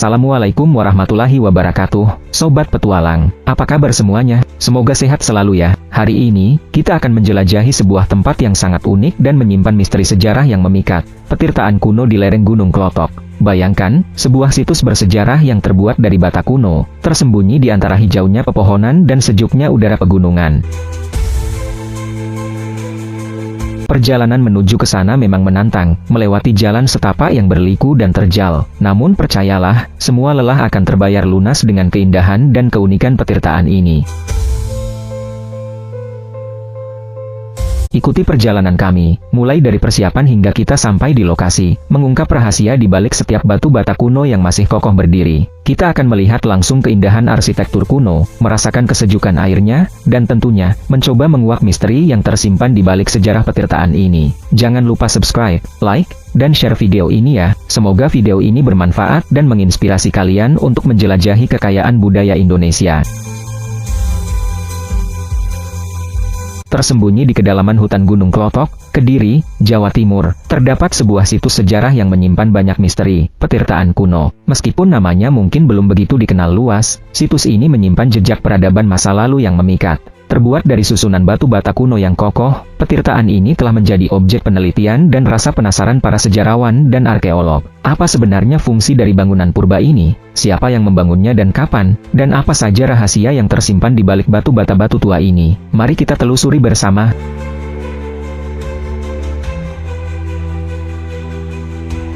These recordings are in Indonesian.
Assalamualaikum warahmatullahi wabarakatuh, Sobat Petualang. Apa kabar semuanya? Semoga sehat selalu ya. Hari ini, kita akan menjelajahi sebuah tempat yang sangat unik dan menyimpan misteri sejarah yang memikat. Petirtaan kuno di lereng Gunung Klotok. Bayangkan, sebuah situs bersejarah yang terbuat dari bata kuno, tersembunyi di antara hijaunya pepohonan dan sejuknya udara pegunungan. Perjalanan menuju ke sana memang menantang, melewati jalan setapak yang berliku dan terjal. Namun percayalah, semua lelah akan terbayar lunas dengan keindahan dan keunikan petirtaan ini. Ikuti perjalanan kami, mulai dari persiapan hingga kita sampai di lokasi, mengungkap rahasia di balik setiap batu bata kuno yang masih kokoh berdiri. Kita akan melihat langsung keindahan arsitektur kuno, merasakan kesejukan airnya, dan tentunya, mencoba menguak misteri yang tersimpan di balik sejarah petirtaan ini. Jangan lupa subscribe, like, dan share video ini ya. Semoga video ini bermanfaat dan menginspirasi kalian untuk menjelajahi kekayaan budaya Indonesia. Tersembunyi di kedalaman hutan Gunung Klotok, Kediri, Jawa Timur, terdapat sebuah situs sejarah yang menyimpan banyak misteri, petirtaan kuno. Meskipun namanya mungkin belum begitu dikenal luas, situs ini menyimpan jejak peradaban masa lalu yang memikat. Terbuat dari susunan batu bata kuno yang kokoh, petirtaan ini telah menjadi objek penelitian dan rasa penasaran para sejarawan dan arkeolog. Apa sebenarnya fungsi dari bangunan purba ini? Siapa yang membangunnya dan kapan? Dan apa saja rahasia yang tersimpan di balik batu bata batu tua ini? Mari kita telusuri bersama.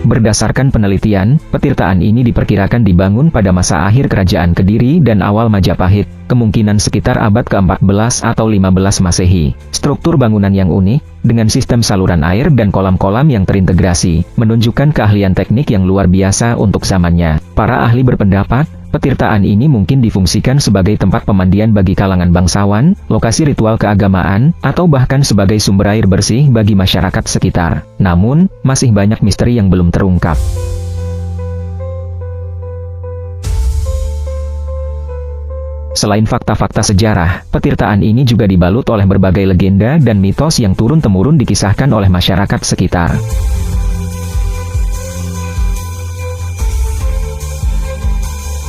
Berdasarkan penelitian, petirtaan ini diperkirakan dibangun pada masa akhir Kerajaan Kediri dan awal Majapahit, kemungkinan sekitar abad ke-14 atau 15 Masehi. Struktur bangunan yang unik, dengan sistem saluran air dan kolam-kolam yang terintegrasi, menunjukkan keahlian teknik yang luar biasa untuk zamannya. Para ahli berpendapat, petirtaan ini mungkin difungsikan sebagai tempat pemandian bagi kalangan bangsawan, lokasi ritual keagamaan, atau bahkan sebagai sumber air bersih bagi masyarakat sekitar. Namun, masih banyak misteri yang belum terungkap. Selain fakta-fakta sejarah, petirtaan ini juga dibalut oleh berbagai legenda dan mitos yang turun-temurun dikisahkan oleh masyarakat sekitar.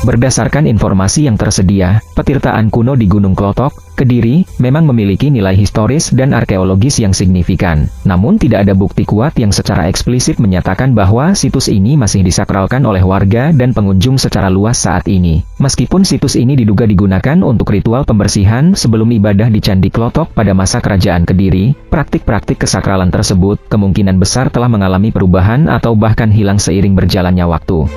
Berdasarkan informasi yang tersedia, petirtaan kuno di Gunung Klotok, Kediri, memang memiliki nilai historis dan arkeologis yang signifikan. Namun tidak ada bukti kuat yang secara eksplisit menyatakan bahwa situs ini masih disakralkan oleh warga dan pengunjung secara luas saat ini. Meskipun situs ini diduga digunakan untuk ritual pembersihan sebelum ibadah di Candi Klotok pada masa Kerajaan Kediri, praktik-praktik kesakralan tersebut kemungkinan besar telah mengalami perubahan atau bahkan hilang seiring berjalannya waktu.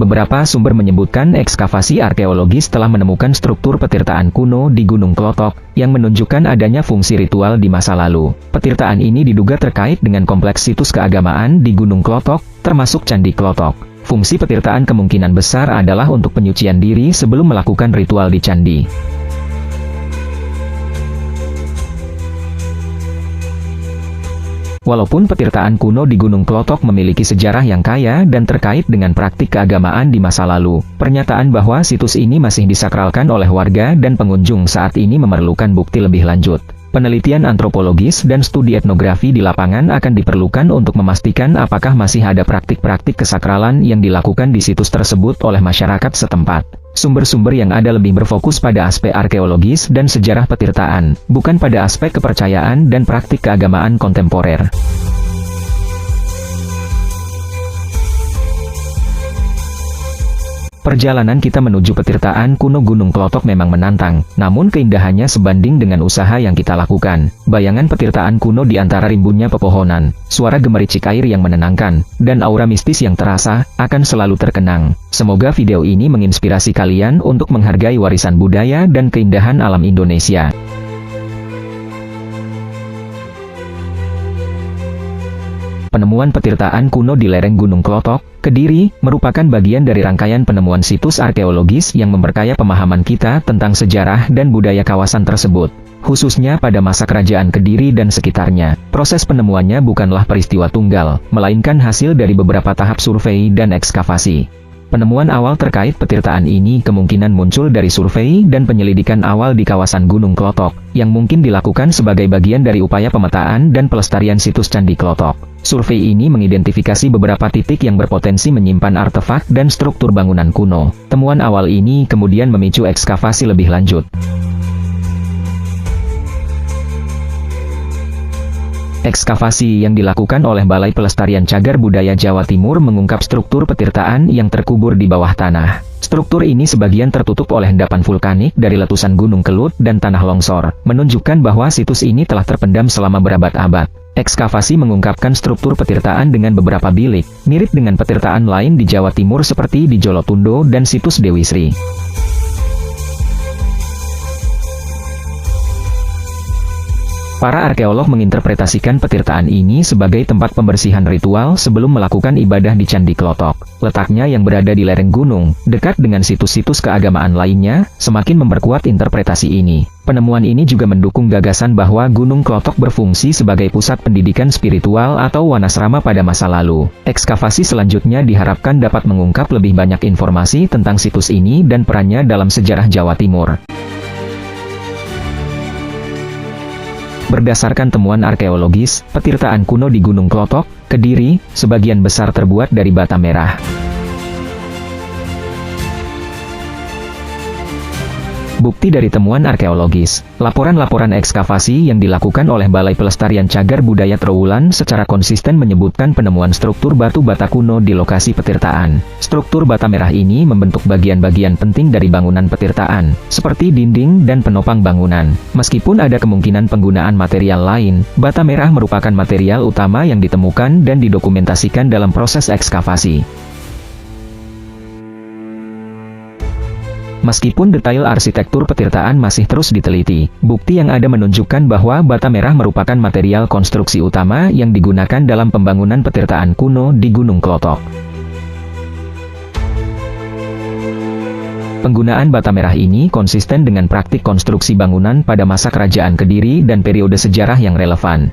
Beberapa sumber menyebutkan ekskavasi arkeologis telah menemukan struktur petirtaan kuno di Gunung Klotok, yang menunjukkan adanya fungsi ritual di masa lalu. Petirtaan ini diduga terkait dengan kompleks situs keagamaan di Gunung Klotok, termasuk Candi Klotok. Fungsi petirtaan kemungkinan besar adalah untuk penyucian diri sebelum melakukan ritual di candi. Walaupun petirtaan kuno di Gunung Klotok memiliki sejarah yang kaya dan terkait dengan praktik keagamaan di masa lalu, pernyataan bahwa situs ini masih disakralkan oleh warga dan pengunjung saat ini memerlukan bukti lebih lanjut. Penelitian antropologis dan studi etnografi di lapangan akan diperlukan untuk memastikan apakah masih ada praktik-praktik kesakralan yang dilakukan di situs tersebut oleh masyarakat setempat. Sumber-sumber yang ada lebih berfokus pada aspek arkeologis dan sejarah petirtaan, bukan pada aspek kepercayaan dan praktik keagamaan kontemporer. Perjalanan kita menuju petirtaan kuno Gunung Klotok memang menantang, namun keindahannya sebanding dengan usaha yang kita lakukan. Bayangan petirtaan kuno di antara rimbunnya pepohonan, suara gemericik air yang menenangkan, dan aura mistis yang terasa, akan selalu terkenang. Semoga video ini menginspirasi kalian untuk menghargai warisan budaya dan keindahan alam Indonesia. Penemuan petirtaan kuno di lereng Gunung Klotok, Kediri, merupakan bagian dari rangkaian penemuan situs arkeologis yang memperkaya pemahaman kita tentang sejarah dan budaya kawasan tersebut, khususnya pada masa kerajaan Kediri dan sekitarnya. Proses penemuannya bukanlah peristiwa tunggal, melainkan hasil dari beberapa tahap survei dan ekskavasi. Penemuan awal terkait petirtaan ini kemungkinan muncul dari survei dan penyelidikan awal di kawasan Gunung Klotok, yang mungkin dilakukan sebagai bagian dari upaya pemetaan dan pelestarian situs Candi Klotok. Survei ini mengidentifikasi beberapa titik yang berpotensi menyimpan artefak dan struktur bangunan kuno. Temuan awal ini kemudian memicu ekskavasi lebih lanjut. Ekskavasi yang dilakukan oleh Balai Pelestarian Cagar Budaya Jawa Timur mengungkap struktur petirtaan yang terkubur di bawah tanah. Struktur ini sebagian tertutup oleh endapan vulkanik dari letusan Gunung Kelut dan tanah longsor, menunjukkan bahwa situs ini telah terpendam selama berabad-abad. Ekskavasi mengungkapkan struktur petirtaan dengan beberapa bilik, mirip dengan petirtaan lain di Jawa Timur seperti di Jolotundo dan situs Dewi Sri. Para arkeolog menginterpretasikan petirtaan ini sebagai tempat pembersihan ritual sebelum melakukan ibadah di Candi Klotok. Letaknya yang berada di lereng gunung, dekat dengan situs-situs keagamaan lainnya, semakin memperkuat interpretasi ini. Penemuan ini juga mendukung gagasan bahwa Gunung Klotok berfungsi sebagai pusat pendidikan spiritual atau wanasrama pada masa lalu. Ekskavasi selanjutnya diharapkan dapat mengungkap lebih banyak informasi tentang situs ini dan perannya dalam sejarah Jawa Timur. Berdasarkan temuan arkeologis, petirtaan kuno di Gunung Klotok, Kediri, sebagian besar terbuat dari bata merah. Bukti dari temuan arkeologis, laporan-laporan ekskavasi yang dilakukan oleh Balai Pelestarian Cagar Budaya Trowulan secara konsisten menyebutkan penemuan struktur batu bata kuno di lokasi petirtaan. Struktur bata merah ini membentuk bagian-bagian penting dari bangunan petirtaan, seperti dinding dan penopang bangunan. Meskipun ada kemungkinan penggunaan material lain, bata merah merupakan material utama yang ditemukan dan didokumentasikan dalam proses ekskavasi. Meskipun detail arsitektur petirtaan masih terus diteliti, bukti yang ada menunjukkan bahwa bata merah merupakan material konstruksi utama yang digunakan dalam pembangunan petirtaan kuno di Gunung Klotok. Penggunaan bata merah ini konsisten dengan praktik konstruksi bangunan pada masa kerajaan Kediri dan periode sejarah yang relevan.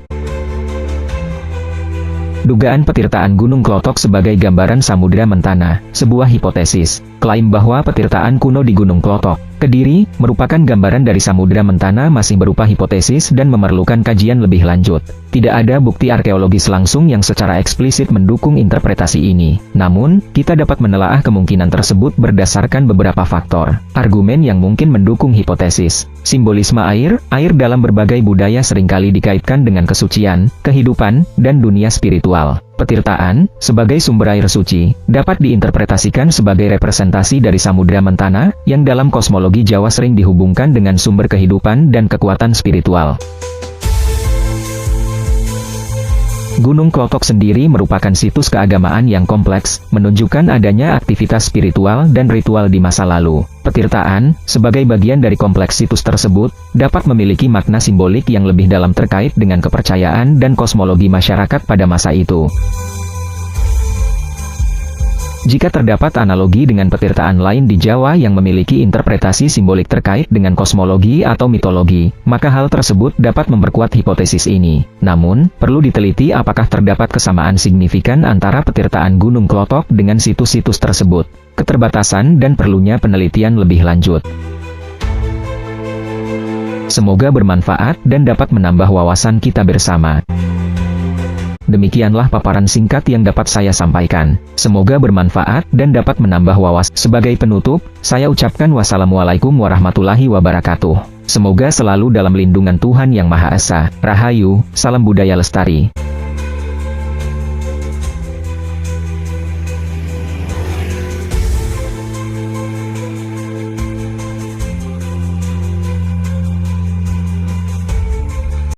Dugaan petirtaan Gunung Klotok sebagai gambaran samudera mentana, sebuah hipotesis. Klaim bahwa petirtaan kuno di Gunung Klotok, Kediri, merupakan gambaran dari samudera mentana masih berupa hipotesis dan memerlukan kajian lebih lanjut. Tidak ada bukti arkeologis langsung yang secara eksplisit mendukung interpretasi ini. Namun, kita dapat menelaah kemungkinan tersebut berdasarkan beberapa faktor. Argumen yang mungkin mendukung hipotesis. Simbolisme air dalam berbagai budaya seringkali dikaitkan dengan kesucian, kehidupan, dan dunia spiritual. Petirtaan, sebagai sumber air suci, dapat diinterpretasikan sebagai representasi dari samudera mentana, yang dalam kosmologi Jawa sering dihubungkan dengan sumber kehidupan dan kekuatan spiritual. Gunung Klotok sendiri merupakan situs keagamaan yang kompleks, menunjukkan adanya aktivitas spiritual dan ritual di masa lalu. Petirtaan, sebagai bagian dari kompleks situs tersebut, dapat memiliki makna simbolik yang lebih dalam terkait dengan kepercayaan dan kosmologi masyarakat pada masa itu. Jika terdapat analogi dengan petirtaan lain di Jawa yang memiliki interpretasi simbolik terkait dengan kosmologi atau mitologi, maka hal tersebut dapat memperkuat hipotesis ini. Namun, perlu diteliti apakah terdapat kesamaan signifikan antara petirtaan Gunung Klotok dengan situs-situs tersebut. Keterbatasan dan perlunya penelitian lebih lanjut. Semoga bermanfaat dan dapat menambah wawasan kita bersama. Demikianlah paparan singkat yang dapat saya sampaikan. Semoga bermanfaat dan dapat menambah wawasan. Sebagai penutup, saya ucapkan wassalamualaikum warahmatullahi wabarakatuh. Semoga selalu dalam lindungan Tuhan Yang Maha Esa. Rahayu, salam budaya lestari.